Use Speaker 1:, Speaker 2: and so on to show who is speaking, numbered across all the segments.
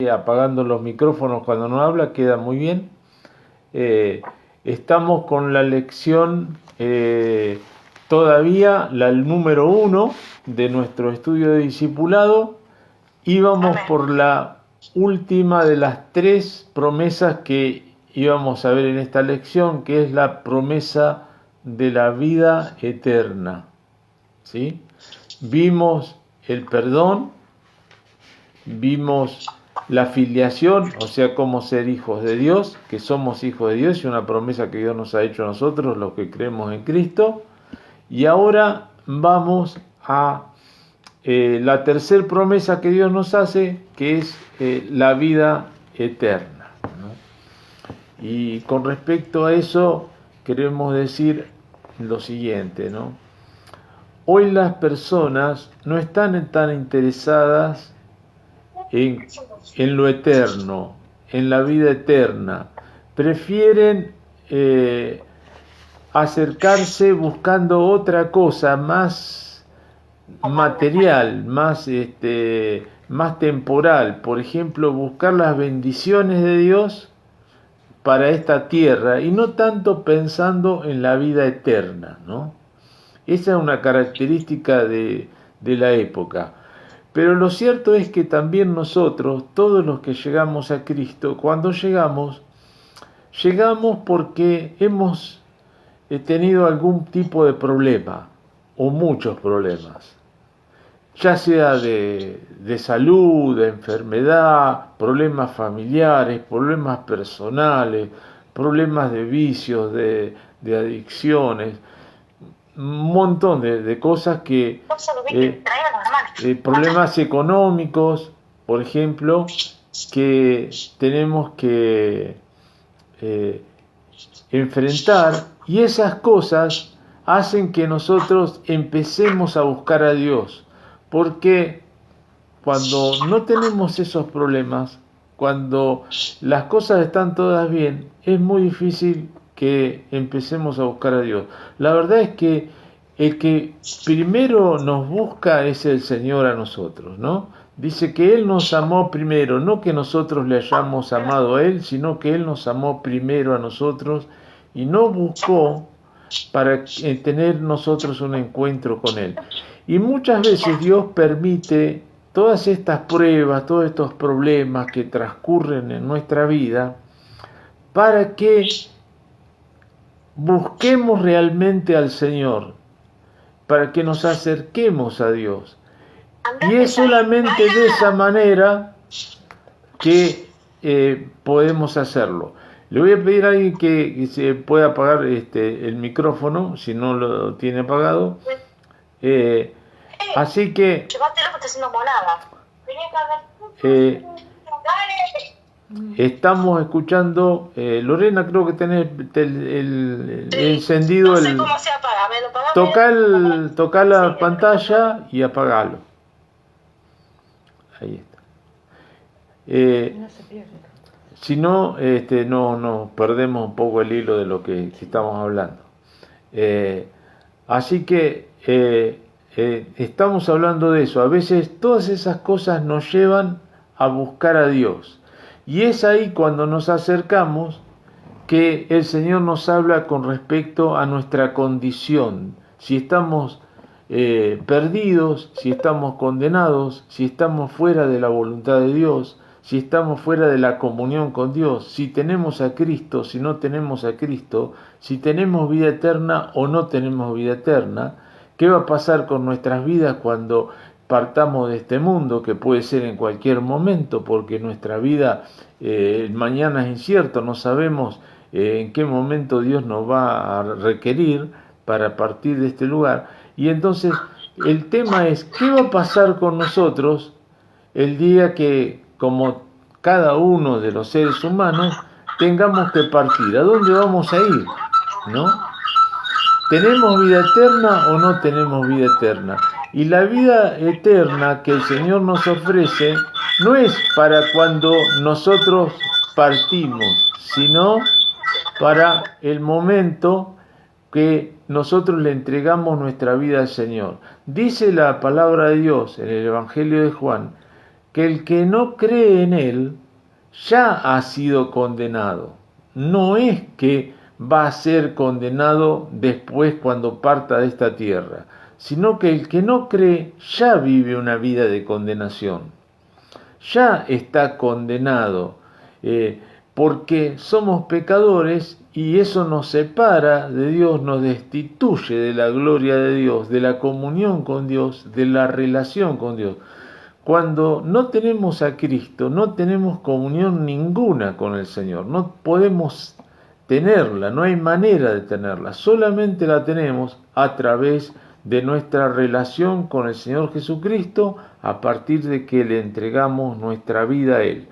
Speaker 1: apagando los micrófonos cuando no habla, queda muy bien. Estamos con la lección todavía, el número 1 de nuestro estudio de discipulado, y vamos por la última de las 3 promesas que íbamos a ver en esta lección, que es la promesa de la vida eterna. ¿Sí? Vimos el perdón, vimos la filiación, o sea, cómo ser hijos de Dios, que somos hijos de Dios, y una promesa que Dios nos ha hecho a nosotros, los que creemos en Cristo. Y ahora vamos a la tercera promesa que Dios nos hace, que es la vida eterna, ¿no? Y con respecto a eso, queremos decir lo siguiente, ¿no? Hoy las personas no están tan interesadas en lo eterno, en la vida eterna. Prefieren acercarse buscando otra cosa más material, más temporal. Por ejemplo, buscar las bendiciones de Dios para esta tierra y no tanto pensando en la vida eterna, ¿no? Esa es una característica de la época. Pero lo cierto es que también nosotros, todos los que llegamos a Cristo, cuando llegamos porque hemos tenido algún tipo de problema, o muchos problemas, ya sea de salud, de enfermedad, problemas familiares, problemas personales, problemas de vicios, de adicciones, un montón de cosas que problemas económicos, por ejemplo, que tenemos que enfrentar, y esas cosas hacen que nosotros empecemos a buscar a Dios, porque cuando no tenemos esos problemas, cuando las cosas están todas bien, es muy difícil que empecemos a buscar a Dios. La verdad es que el que primero nos busca es el Señor a nosotros, ¿no? Dice que Él nos amó primero, no que nosotros le hayamos amado a Él, sino que Él nos amó primero a nosotros y nos buscó para tener nosotros un encuentro con Él. Y muchas veces Dios permite todas estas pruebas, todos estos problemas que transcurren en nuestra vida, para que busquemos realmente al Señor, para que nos acerquemos a Dios. Y es solamente de esa manera que podemos hacerlo. Le voy a pedir a alguien que se pueda apagar el micrófono, si no lo tiene apagado. Así que estamos escuchando. Lorena, creo que tenés el encendido.
Speaker 2: No sé cómo se apaga, ¿me lo apagás?
Speaker 1: Toca la pantalla y apagalo. Ahí está.
Speaker 3: No se pierde.
Speaker 1: Si no, no perdemos un poco el hilo de lo que estamos hablando. Así que estamos hablando de eso. A veces todas esas cosas nos llevan a buscar a Dios. Y es ahí cuando nos acercamos que el Señor nos habla con respecto a nuestra condición. Si estamos perdidos, si estamos condenados, si estamos fuera de la voluntad de Dios, si estamos fuera de la comunión con Dios, si tenemos a Cristo, si no tenemos a Cristo, si tenemos vida eterna o no tenemos vida eterna, qué va a pasar con nuestras vidas cuando partamos de este mundo, que puede ser en cualquier momento, porque nuestra vida mañana es incierto, no sabemos en qué momento Dios nos va a requerir para partir de este lugar. Y entonces el tema es, ¿qué va a pasar con nosotros el día que, como cada uno de los seres humanos, tengamos que partir? ¿A dónde vamos a ir? ¿No? ¿Tenemos vida eterna o no tenemos vida eterna? Y la vida eterna que el Señor nos ofrece no es para cuando nosotros partimos, sino para el momento que nosotros le entregamos nuestra vida al Señor. Dice la palabra de Dios en el Evangelio de Juan que el que no cree en Él ya ha sido condenado. No es que va a ser condenado después cuando parta de esta tierra, sino que el que no cree ya vive una vida de condenación. Ya está condenado, porque somos pecadores y eso nos separa de Dios, nos destituye de la gloria de Dios, de la comunión con Dios, de la relación con Dios. Cuando no tenemos a Cristo, no tenemos comunión ninguna con el Señor, no podemos tenerla, no hay manera de tenerla, solamente la tenemos a través de nuestra relación con el Señor Jesucristo, a partir de que le entregamos nuestra vida a Él.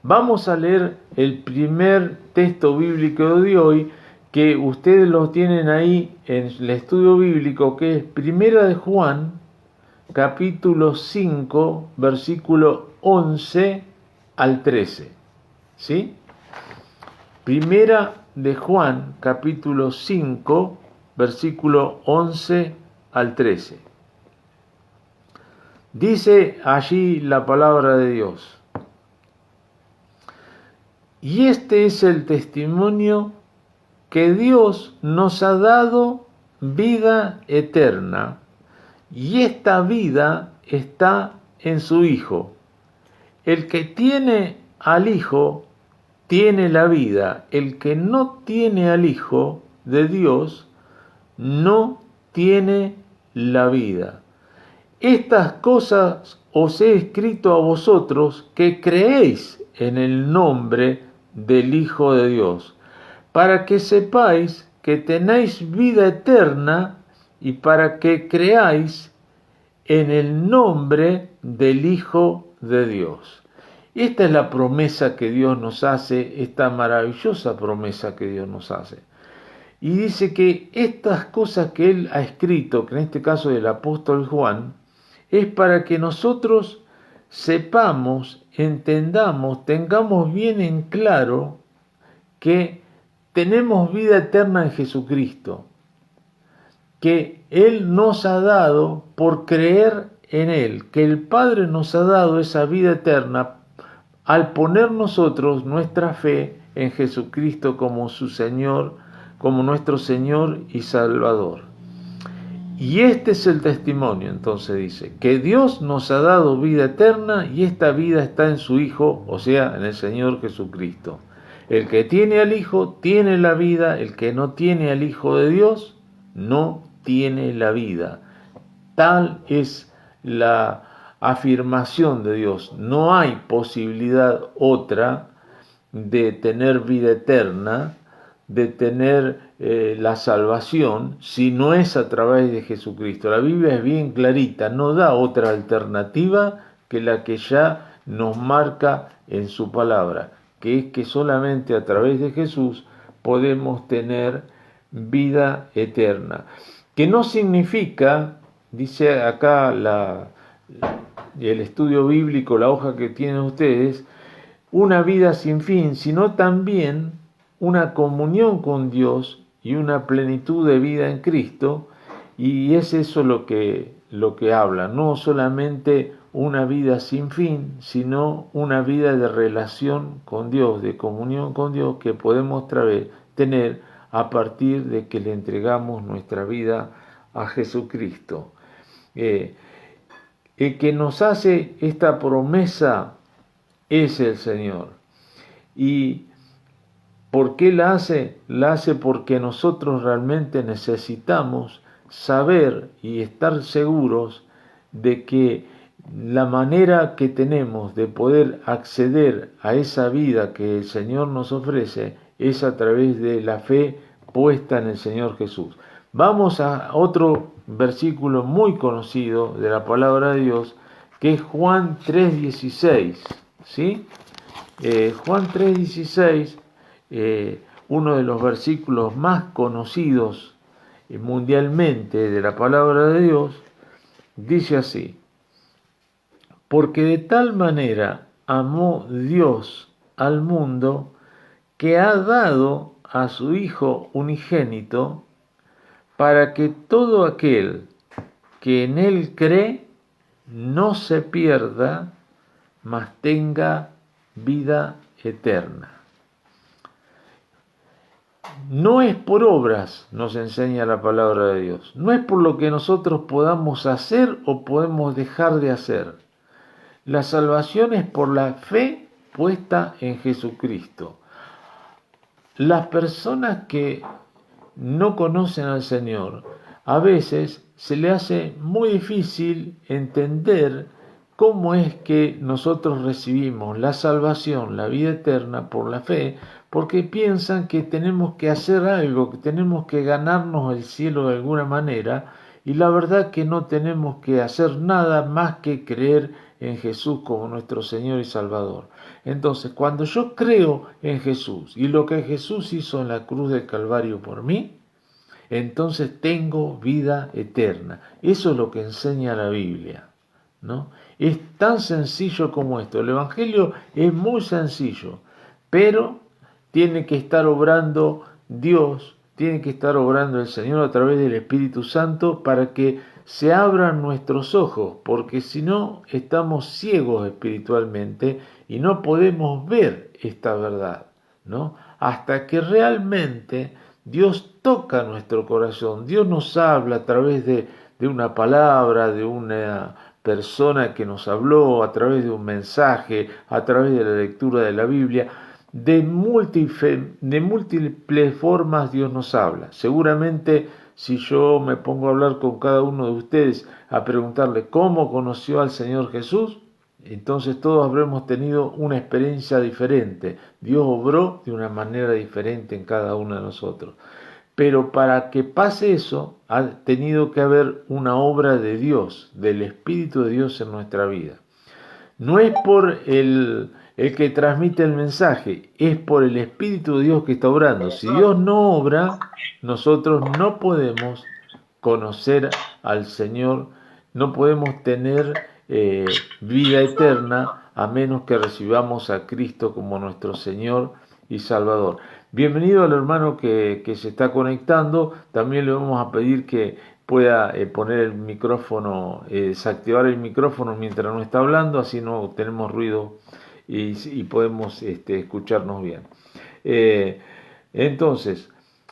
Speaker 1: Vamos a leer el primer texto bíblico de hoy, que ustedes lo tienen ahí en el estudio bíblico, que es Primera de Juan, capítulo 5, versículo 11 al 13. ¿Sí? Primera de Juan, capítulo 5, versículo 11 al 13. Dice allí la palabra de Dios: y este es el testimonio que Dios nos ha dado vida eterna, y esta vida está en su Hijo. El que tiene al Hijo tiene la vida. El que no tiene al Hijo de Dios no tiene la vida. Estas cosas os he escrito a vosotros que creéis en el nombre del Hijo de Dios, para que sepáis que tenéis vida eterna y para que creáis en el nombre del Hijo de Dios. Esta es la promesa que Dios nos hace, esta maravillosa promesa que Dios nos hace. Y dice que estas cosas que Él ha escrito, que en este caso del apóstol Juan, es para que nosotros sepamos, entendamos, tengamos bien en claro que tenemos vida eterna en Jesucristo, que Él nos ha dado por creer en Él, que el Padre nos ha dado esa vida eterna al poner nosotros nuestra fe en Jesucristo como su Señor, como nuestro Señor y Salvador. Y este es el testimonio, entonces dice, que Dios nos ha dado vida eterna y esta vida está en su Hijo, o sea, en el Señor Jesucristo. El que tiene al Hijo tiene la vida, el que no tiene al Hijo de Dios no tiene la vida. Tal es la afirmación de Dios. No hay posibilidad otra de tener vida eterna, de tener la salvación, si no es a través de Jesucristo. La Biblia es bien clarita, no da otra alternativa que la que ya nos marca en su palabra, que es que solamente a través de Jesús podemos tener vida eterna. Que no significa, dice acá el estudio bíblico, la hoja que tienen ustedes, una vida sin fin, sino también una comunión con Dios y una plenitud de vida en Cristo, y es eso lo que habla, no solamente una vida sin fin, sino una vida de relación con Dios, de comunión con Dios que podemos tener a partir de que le entregamos nuestra vida a Jesucristo. El que nos hace esta promesa es el Señor. ¿Y por qué la hace? La hace porque nosotros realmente necesitamos saber y estar seguros de que la manera que tenemos de poder acceder a esa vida que el Señor nos ofrece es a través de la fe puesta en el Señor Jesús. Vamos a otro versículo muy conocido de la palabra de Dios, que es Juan 3:16, ¿sí? Juan 3:16, uno de los versículos más conocidos mundialmente de la palabra de Dios, dice así: porque de tal manera amó Dios al mundo que ha dado a su Hijo unigénito, para que todo aquel que en Él cree no se pierda, mas tenga vida eterna. No es por obras, nos enseña la palabra de Dios. No es por lo que nosotros podamos hacer o podemos dejar de hacer. La salvación es por la fe puesta en Jesucristo. Las personas que no conocen al Señor, a veces se le hace muy difícil entender cómo es que nosotros recibimos la salvación, la vida eterna por la fe, porque piensan que tenemos que hacer algo, que tenemos que ganarnos el cielo de alguna manera, y la verdad que no tenemos que hacer nada más que creer en Jesús como nuestro Señor y Salvador. Entonces, cuando yo creo en Jesús y lo que Jesús hizo en la cruz del Calvario por mí, entonces tengo vida eterna. Eso es lo que enseña la Biblia, ¿no? Es tan sencillo como esto. El Evangelio es muy sencillo, pero tiene que estar obrando Dios, tiene que estar obrando el Señor a través del Espíritu Santo para que se abran nuestros ojos, porque si no estamos ciegos espiritualmente y no podemos ver esta verdad, ¿no? Hasta que realmente Dios toca nuestro corazón, Dios nos habla a través de una palabra, de una persona que nos habló, a través de un mensaje, a través de la lectura de la Biblia. De múltiples formas Dios nos habla. Seguramente si yo me pongo a hablar con cada uno de ustedes, a preguntarle cómo conoció al Señor Jesús, entonces todos habremos tenido una experiencia diferente. Dios obró de una manera diferente en cada uno de nosotros. Pero para que pase eso, ha tenido que haber una obra de Dios, del Espíritu de Dios en nuestra vida. No es por el que transmite el mensaje, es por el Espíritu de Dios que está obrando. Si Dios no obra, nosotros no podemos conocer al Señor, no podemos tener vida eterna a menos que recibamos a Cristo como nuestro Señor y Salvador. Bienvenido al hermano que se está conectando. También le vamos a pedir que pueda poner el micrófono, desactivar el micrófono mientras no está hablando, así no tenemos ruido y podemos escucharnos bien. Entonces,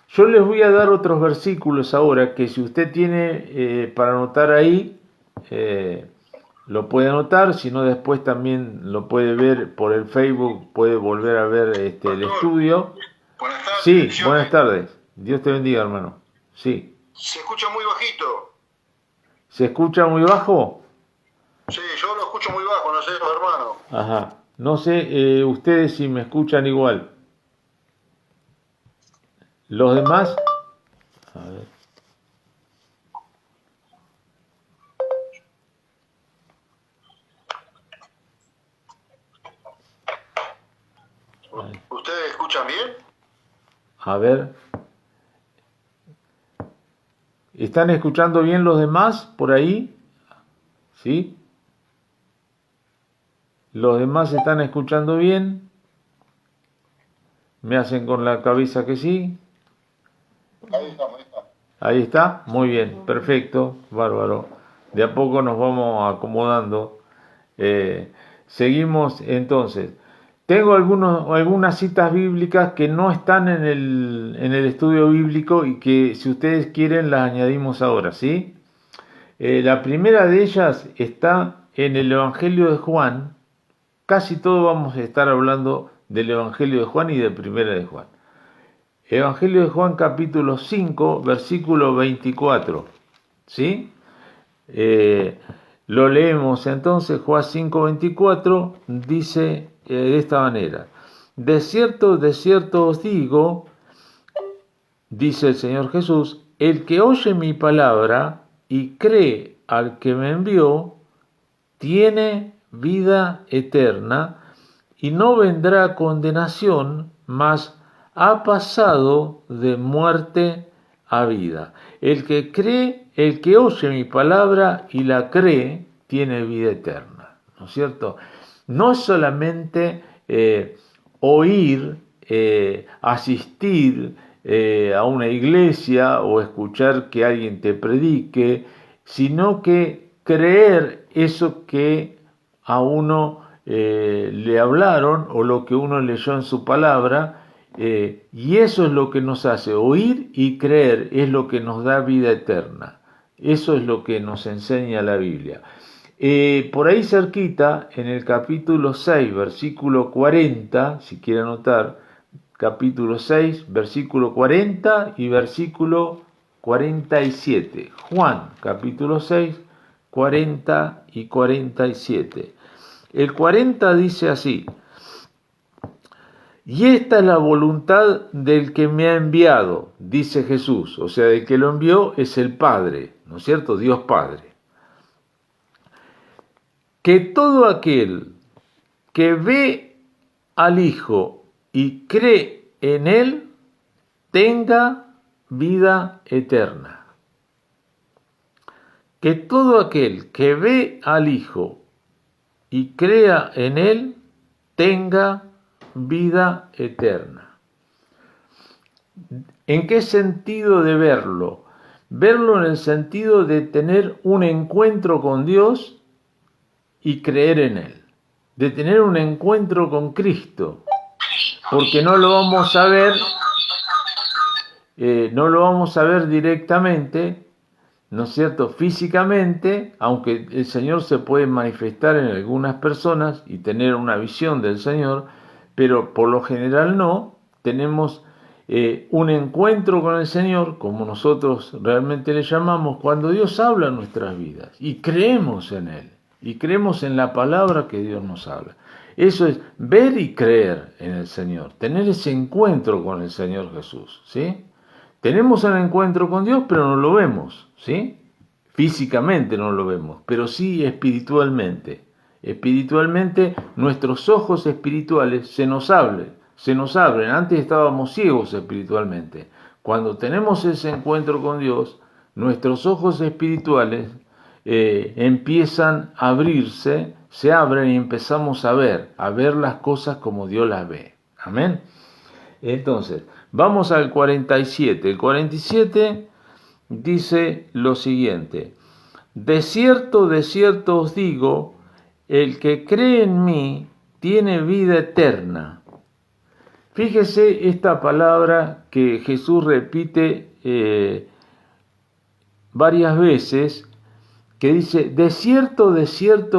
Speaker 1: yo les voy a dar otros versículos ahora que si usted tiene para anotar ahí, lo puede anotar, si no después también lo puede ver por el Facebook, puede volver a ver el estudio.
Speaker 4: Buenas tardes.
Speaker 1: Sí, buenas tardes. Dios te bendiga, hermano. Sí.
Speaker 4: Se escucha muy bajito.
Speaker 1: ¿Se escucha muy bajo?
Speaker 4: Sí, yo lo escucho muy bajo, no sé, hermano.
Speaker 1: Ajá. No sé, ustedes si me escuchan igual. Los demás. A ver.
Speaker 4: ¿Ustedes escuchan bien?
Speaker 1: A ver. ¿Están escuchando bien los demás por ahí? ¿Sí? ¿Los demás están escuchando bien? ¿Me hacen con la cabeza que sí?
Speaker 4: Ahí estamos, ahí está.
Speaker 1: Ahí está, muy bien, perfecto, bárbaro. De a poco nos vamos acomodando. Seguimos entonces. Tengo algunas citas bíblicas que no están en el estudio bíblico y que si ustedes quieren las añadimos ahora, ¿sí? La primera de ellas está en el Evangelio de Juan. Casi todo vamos a estar hablando del Evangelio de Juan y de Primera de Juan. Evangelio de Juan capítulo 5, versículo 24. ¿Sí? Lo leemos entonces. Juan 5, 24 dice de esta manera: de cierto os digo, dice el Señor Jesús, el que oye mi palabra y cree al que me envió, tiene vida eterna y no vendrá a condenación, mas ha pasado de muerte a vida. El que oye mi palabra y la cree, tiene vida eterna. ¿No es cierto? No es solamente oír, asistir a una iglesia o escuchar que alguien te predique, sino que creer eso que a uno le hablaron o lo que uno leyó en su palabra, y eso es lo que nos hace oír y creer, es lo que nos da vida eterna. Eso es lo que nos enseña la Biblia. Por ahí cerquita, en el capítulo 6, versículo 40, si quiere anotar, capítulo 6, versículo 40 y versículo 47. Juan, capítulo 6, 40 y 47. El 40 dice así: y esta es la voluntad del que me ha enviado, dice Jesús. O sea, el que lo envió es el Padre, ¿no es cierto? Dios Padre. Que todo aquel que ve al Hijo y cree en Él, tenga vida eterna. Que todo aquel que ve al Hijo y crea en Él, tenga vida eterna. ¿En qué sentido de verlo? Verlo en el sentido de tener un encuentro con Dios y creer en Él, de tener un encuentro con Cristo, porque no lo vamos a ver, directamente, ¿no es cierto?, físicamente, aunque el Señor se puede manifestar en algunas personas y tener una visión del Señor, pero por lo general no. Tenemos un encuentro con el Señor, como nosotros realmente le llamamos, cuando Dios habla en nuestras vidas y creemos en Él. Y creemos en la palabra que Dios nos habla. Eso es ver y creer en el Señor, tener ese encuentro con el Señor Jesús, ¿sí? Tenemos el encuentro con Dios, pero no lo vemos, ¿sí? Físicamente no lo vemos, pero sí espiritualmente. Espiritualmente nuestros ojos espirituales se nos abren. Antes estábamos ciegos espiritualmente. Cuando tenemos ese encuentro con Dios, nuestros ojos espirituales empiezan a abrirse, se abren y empezamos a ver las cosas como Dios las ve. Amén. Entonces, vamos al 47. El 47 dice lo siguiente: de cierto os digo, el que cree en mí tiene vida eterna. Fíjese esta palabra que Jesús repite varias veces, que dice, de cierto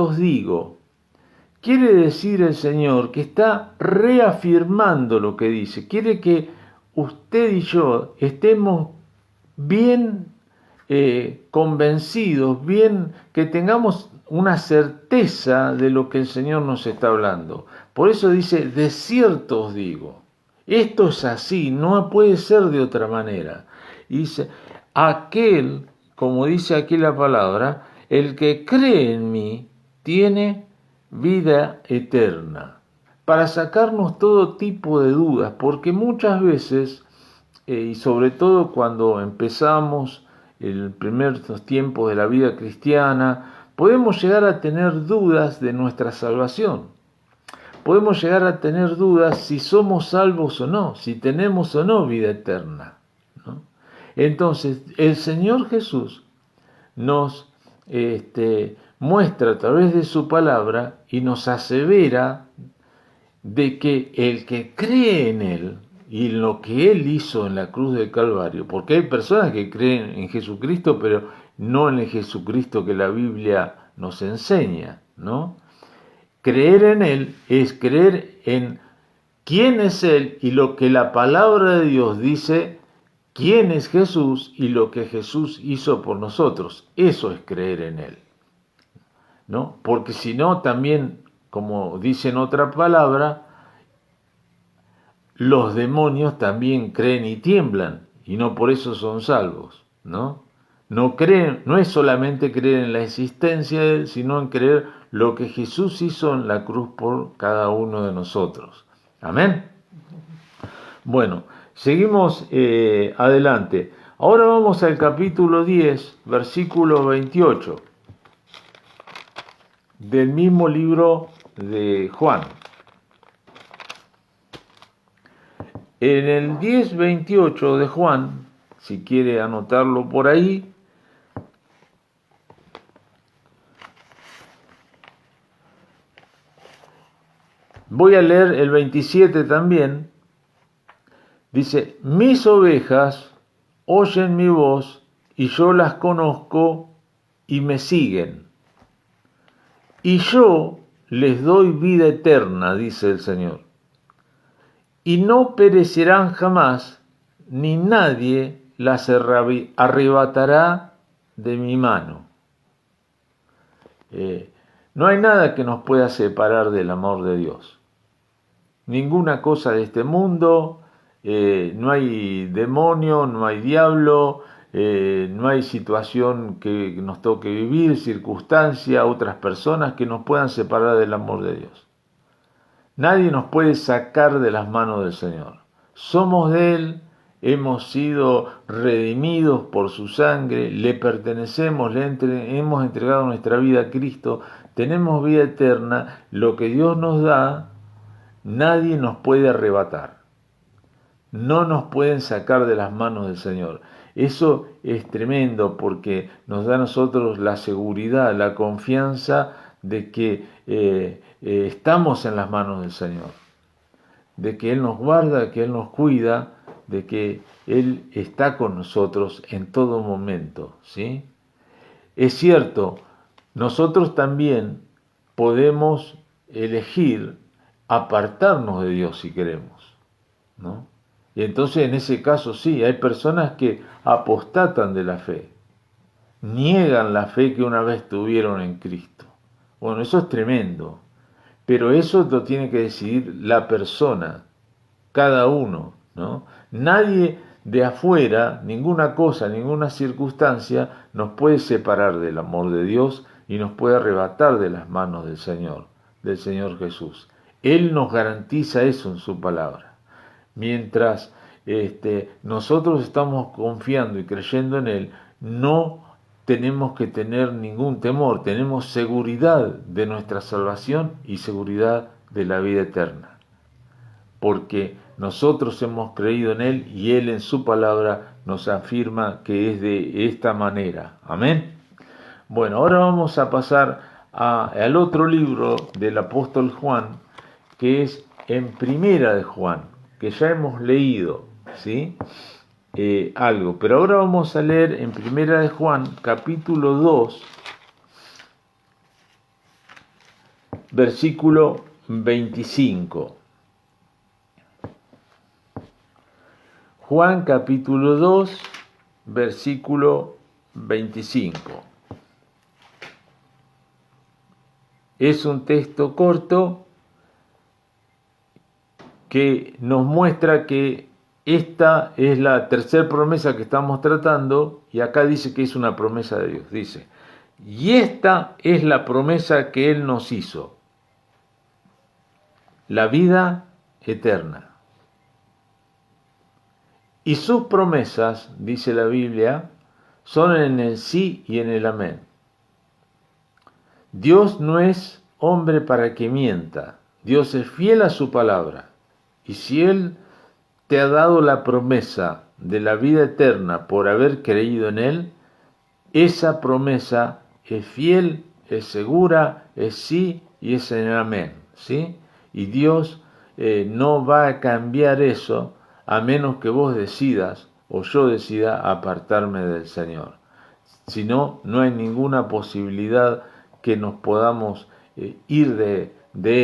Speaker 1: os digo. Quiere decir el Señor que está reafirmando lo que dice. Quiere que usted y yo estemos bien convencidos, bien, que tengamos una certeza de lo que el Señor nos está hablando. Por eso dice, de cierto os digo. Esto es así, no puede ser de otra manera. Y dice, aquel, como dice aquí la palabra, el que cree en mí tiene vida eterna. Para sacarnos todo tipo de dudas, porque muchas veces, y sobre todo cuando empezamos el primer tiempo de la vida cristiana, podemos llegar a tener dudas de nuestra salvación. Podemos llegar a tener dudas si somos salvos o no, si tenemos o no vida eterna, ¿no? Entonces, el Señor Jesús nos muestra a través de su palabra y nos asevera de que el que cree en Él y en lo que Él hizo en la cruz del Calvario, porque hay personas que creen en Jesucristo, pero no en el Jesucristo que la Biblia nos enseña, ¿no? Creer en Él es creer en quién es Él y lo que la palabra de Dios dice, quién es Jesús y lo que Jesús hizo por nosotros. Eso es creer en Él, ¿no? Porque si no, también, como dice en otra palabra, los demonios también creen y tiemblan, y no por eso son salvos, ¿no? No creen, no es solamente creer en la existencia de Él, sino en creer lo que Jesús hizo en la cruz por cada uno de nosotros. Amén. Bueno, seguimos adelante. Ahora vamos al capítulo 10, versículo 28, del mismo libro de Juan. En el 10:28 de Juan, si quiere anotarlo por ahí, Voy a leer el 27 también. Dice, mis ovejas oyen mi voz y yo las conozco y me siguen. Y yo les doy vida eterna, dice el Señor. Y no perecerán jamás, ni nadie las arrebatará de mi mano. No hay nada que nos pueda separar del amor de Dios. Ninguna cosa de este mundo, no hay demonio, no hay diablo, no hay situación que nos toque vivir, circunstancia, otras personas que nos puedan separar del amor de Dios. Nadie nos puede sacar de las manos del Señor. Somos de Él, hemos sido redimidos por su sangre, le pertenecemos, hemos entregado nuestra vida a Cristo, tenemos vida eterna, lo que Dios nos da, nadie nos puede arrebatar. No nos pueden sacar de las manos del Señor. Eso es tremendo porque nos da a nosotros la seguridad, la confianza de que estamos en las manos del Señor, de que Él nos guarda, que Él nos cuida, de que Él está con nosotros en todo momento, ¿sí? Es cierto, nosotros también podemos elegir apartarnos de Dios si queremos, ¿no? Y entonces en ese caso sí, hay personas que apostatan de la fe, niegan la fe que una vez tuvieron en Cristo. Bueno, eso es tremendo, pero eso lo tiene que decidir la persona, cada uno, ¿no? Nadie de afuera, ninguna cosa, ninguna circunstancia nos puede separar del amor de Dios y nos puede arrebatar de las manos del Señor Jesús. Él nos garantiza eso en su palabra. Mientras nosotros estamos confiando y creyendo en Él, no tenemos que tener ningún temor, tenemos seguridad de nuestra salvación y seguridad de la vida eterna, porque nosotros hemos creído en Él y Él en su palabra nos afirma que es de esta manera. Amén. Bueno, ahora vamos a pasar al otro libro del apóstol Juan, que es en Primera de Juan, que ya hemos leído, ¿sí? Algo, pero ahora vamos a leer en Primera de Juan, capítulo 2, versículo 25. Juan capítulo 2, versículo 25. Es un texto corto que nos muestra que esta es la tercera promesa que estamos tratando, y acá dice que es una promesa de Dios. Dice, y esta es la promesa que Él nos hizo, la vida eterna. Y sus promesas, dice la Biblia, son en el sí y en el amén. Dios no es hombre para que mienta, Dios es fiel a su palabra. Y si Él te ha dado la promesa de la vida eterna por haber creído en Él, esa promesa es fiel, es segura, es sí y es en el amén, ¿sí? Y Dios no va a cambiar eso a menos que vos decidas o yo decida apartarme del Señor. Si no, no hay ninguna posibilidad que nos podamos ir de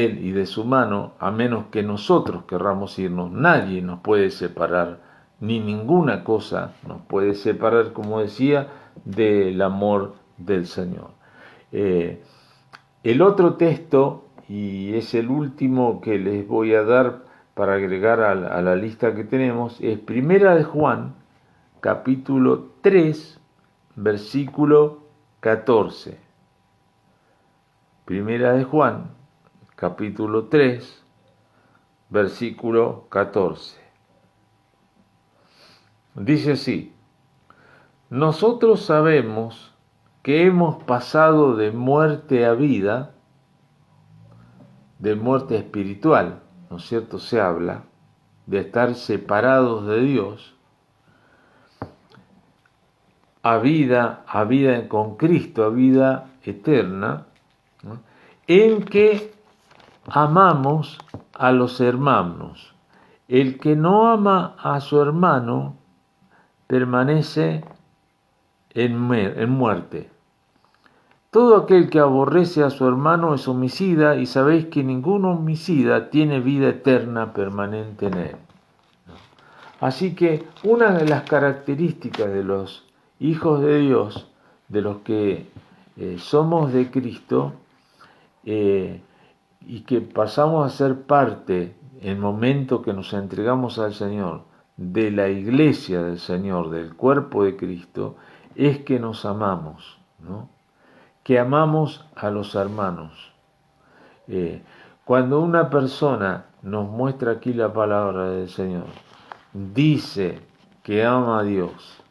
Speaker 1: Él y de su mano, a menos que nosotros querramos irnos. Nadie nos puede separar, ni ninguna cosa nos puede separar, como decía, del amor del Señor. El otro texto, y es el último que les voy a dar para agregar a la lista que tenemos, es Primera de Juan, capítulo 3, versículo 14. Primera de Juan, capítulo 3, versículo 14. Dice así, nosotros sabemos que hemos pasado de muerte a vida, de muerte espiritual, ¿no es cierto? Se habla de estar separados de Dios, a vida con Cristo, a vida eterna, ¿no? En que amamos a los hermanos. El que no ama a su hermano permanece en muerte. Todo aquel que aborrece a su hermano es homicida, y sabéis que ningún homicida tiene vida eterna permanente en él. Así que una de las características de los hijos de Dios, de los que somos de Cristo, y que pasamos a ser parte, en el momento que nos entregamos al Señor, de la iglesia del Señor, del cuerpo de Cristo, es que nos amamos, ¿no? Que amamos a los hermanos. Cuando una persona nos muestra aquí la palabra del Señor, dice que ama a Dios,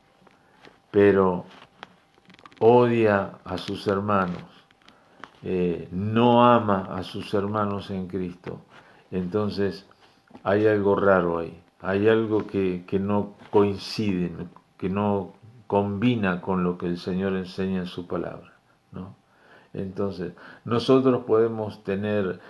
Speaker 1: pero odia a sus hermanos, no ama a sus hermanos en Cristo, entonces hay algo raro ahí, hay algo que no coincide, que no combina con lo que el Señor enseña en su palabra, ¿no? Entonces, nosotros podemos tener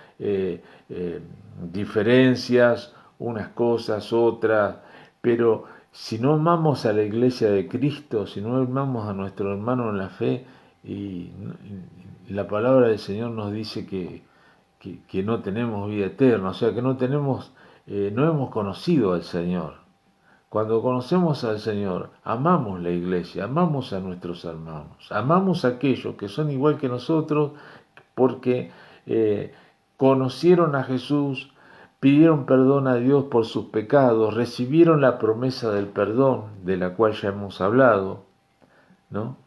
Speaker 1: diferencias, unas cosas, otras, pero si no amamos a la iglesia de Cristo, si no amamos a nuestro hermano en la fe, y la palabra del Señor nos dice que no tenemos vida eterna, o sea que no hemos conocido al Señor. Cuando conocemos al Señor, amamos la iglesia, amamos a nuestros hermanos, amamos a aquellos que son igual que nosotros, porque conocieron a Jesús, pidieron perdón a Dios por sus pecados, recibieron la promesa del perdón, de la cual ya hemos hablado, ¿no?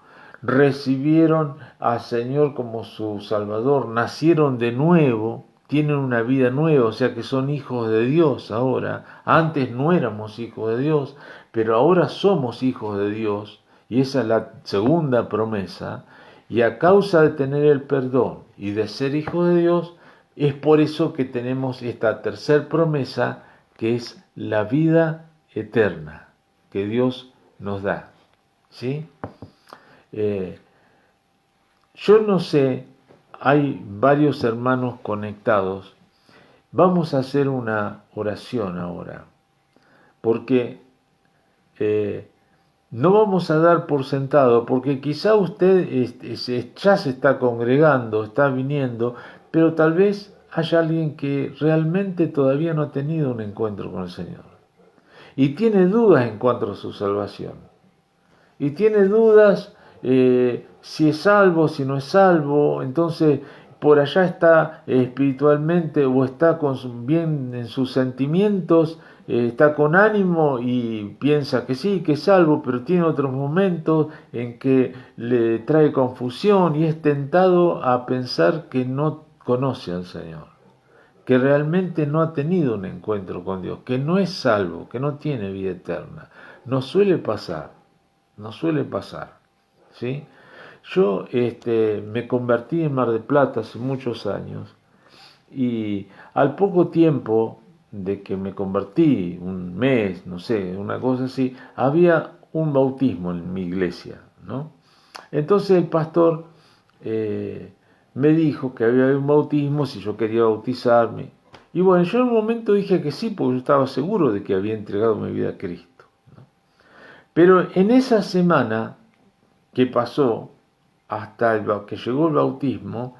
Speaker 1: Recibieron al Señor como su Salvador, nacieron de nuevo, tienen una vida nueva, o sea que son hijos de Dios ahora. Antes no éramos hijos de Dios, pero ahora somos hijos de Dios, y esa es la segunda promesa, y a causa de tener el perdón y de ser hijos de Dios, es por eso que tenemos esta tercera promesa, que es la vida eterna que Dios nos da, ¿sí? Yo no sé, hay varios hermanos conectados. Vamos a hacer una oración ahora, porque no vamos a dar por sentado, porque quizá usted ya se está congregando, está viniendo, pero tal vez haya alguien que realmente todavía no ha tenido un encuentro con el Señor y tiene dudas en cuanto a su salvación, y tiene dudas si es salvo, si no es salvo. Entonces por allá está espiritualmente, o está bien en sus sentimientos, está con ánimo y piensa que sí, que es salvo, pero tiene otros momentos en que le trae confusión y es tentado a pensar que no conoce al Señor, que realmente no ha tenido un encuentro con Dios, que no es salvo, que no tiene vida eterna. Nos suele pasar, ¿sí? Yo me convertí en Mar del Plata hace muchos años, y al poco tiempo de que me convertí, un mes, no sé, una cosa así, había un bautismo en mi iglesia, ¿no? Entonces el pastor me dijo que había un bautismo, si yo quería bautizarme. Y bueno, yo en un momento dije que sí, porque yo estaba seguro de que había entregado mi vida a Cristo, ¿no? Pero en esa semana que pasó, hasta que llegó el bautismo,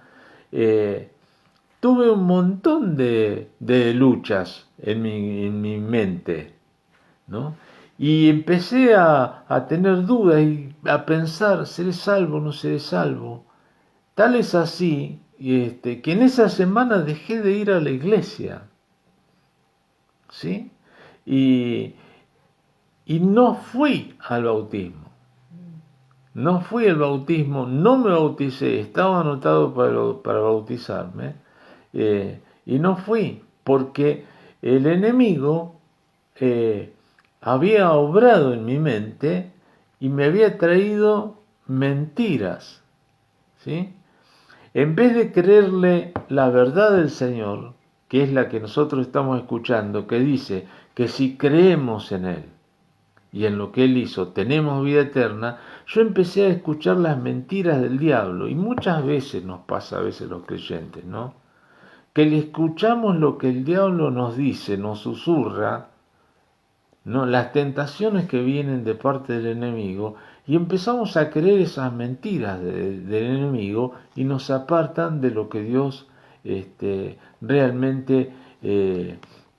Speaker 1: tuve un montón de luchas en mi mente, ¿no? Y empecé a tener dudas y a pensar, ¿seré salvo o no seré salvo? Tal es así que en esa semana dejé de ir a la iglesia, ¿sí? Y no fui al bautismo. No fui al bautismo, no me bauticé, estaba anotado para bautizarme, y no fui, porque el enemigo había obrado en mi mente y me había traído mentiras, ¿sí? En vez de creerle la verdad del Señor, que es la que nosotros estamos escuchando, que dice que si creemos en Él y en lo que Él hizo tenemos vida eterna, yo empecé a escuchar las mentiras del diablo, y muchas veces nos pasa a veces los creyentes, ¿no? que le escuchamos lo que el diablo nos dice, nos susurra, ¿no? Las tentaciones que vienen de parte del enemigo, y empezamos a creer esas mentiras del enemigo y nos apartan de lo que Dios realmente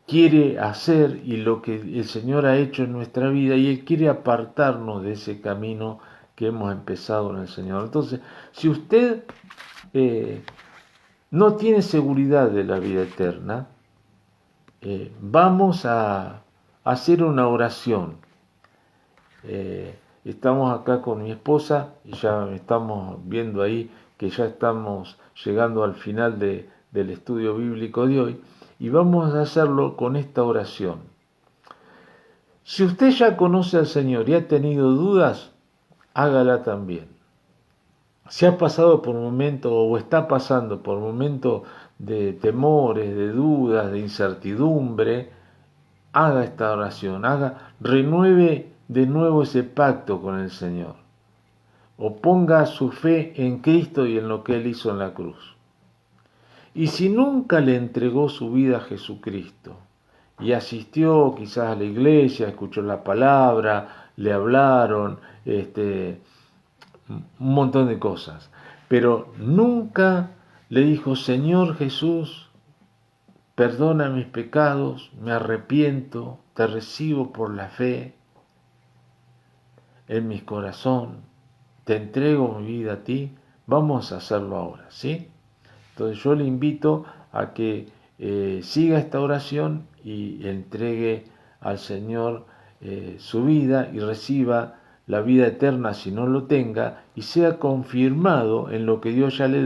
Speaker 1: quiere hacer y lo que el Señor ha hecho en nuestra vida, y Él quiere apartarnos de ese camino que hemos empezado en el Señor. Entonces, si usted no tiene seguridad de la vida eterna, vamos a hacer una oración. Estamos acá con mi esposa y ya estamos viendo ahí que ya estamos llegando al final del estudio bíblico de hoy, y vamos a hacerlo con esta oración. Si usted ya conoce al Señor y ha tenido dudas, hágala también. Si ha pasado por momentos o está pasando por momentos de temores, de dudas, de incertidumbre, haga esta oración, renueve de nuevo ese pacto con el Señor, o ponga su fe en Cristo y en lo que Él hizo en la cruz. Y si nunca le entregó su vida a Jesucristo y asistió quizás a la iglesia, escuchó la palabra, le hablaron, un montón de cosas, pero nunca le dijo: Señor Jesús, perdona mis pecados, me arrepiento, te recibo por la fe en mi corazón, te entrego mi vida a ti. Vamos a hacerlo ahora, ¿sí? Entonces yo le invito a que siga esta oración y entregue al Señor su vida y reciba la vida eterna si no lo tenga, y sea confirmado en lo que Dios ya le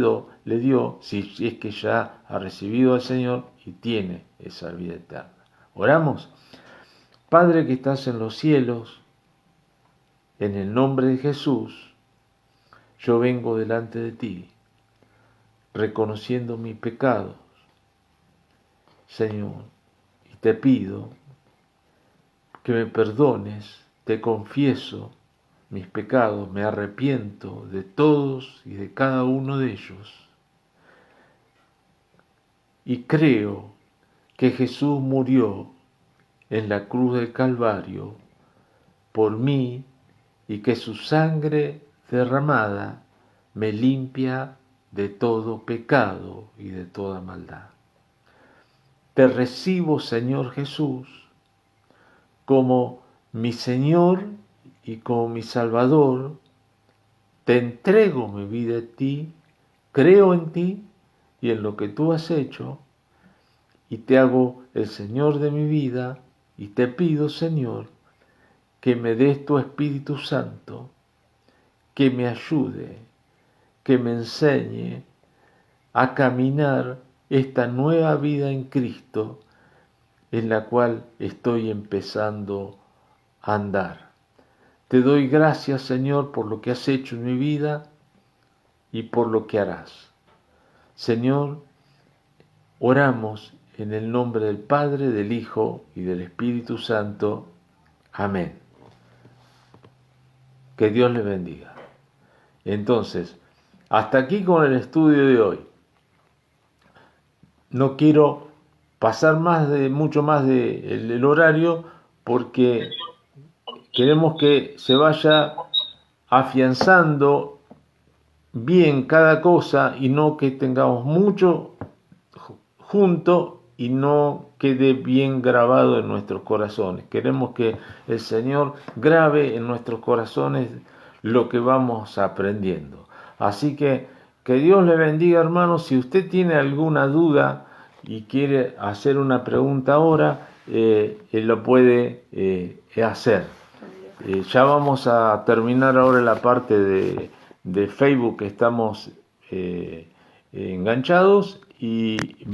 Speaker 1: dio, si es que ya ha recibido al Señor y tiene esa vida eterna. Oramos. Padre que estás en los cielos, en el nombre de Jesús, yo vengo delante de ti, reconociendo mis pecados, Señor, y te pido que me perdones, te confieso mis pecados, me arrepiento de todos y de cada uno de ellos, y creo que Jesús murió en la cruz del Calvario por mí, y que su sangre derramada me limpia de todo pecado y de toda maldad. Te recibo, Señor Jesús, como mi Señor y como mi Salvador. Te entrego mi vida a ti, creo en ti y en lo que tú has hecho, y te hago el Señor de mi vida, y te pido, Señor, que me des tu Espíritu Santo, que me ayude, que me enseñe a caminar esta nueva vida en Cristo, en la cual estoy empezando a andar. Te doy gracias, Señor, por lo que has hecho en mi vida y por lo que harás. Señor, oramos en el nombre del Padre, del Hijo y del Espíritu Santo. Amén. Que Dios les bendiga. Entonces, hasta aquí con el estudio de hoy. No quiero pasar mucho más del horario, porque queremos que se vaya afianzando bien cada cosa y no que tengamos mucho junto y no quede bien grabado en nuestros corazones. Queremos que el Señor grabe en nuestros corazones lo que vamos aprendiendo. Así que Dios le bendiga, hermanos. Si usted tiene alguna duda y quiere hacer una pregunta ahora, él lo puede hacer. Ya vamos a terminar ahora la parte de Facebook, que estamos enganchados, y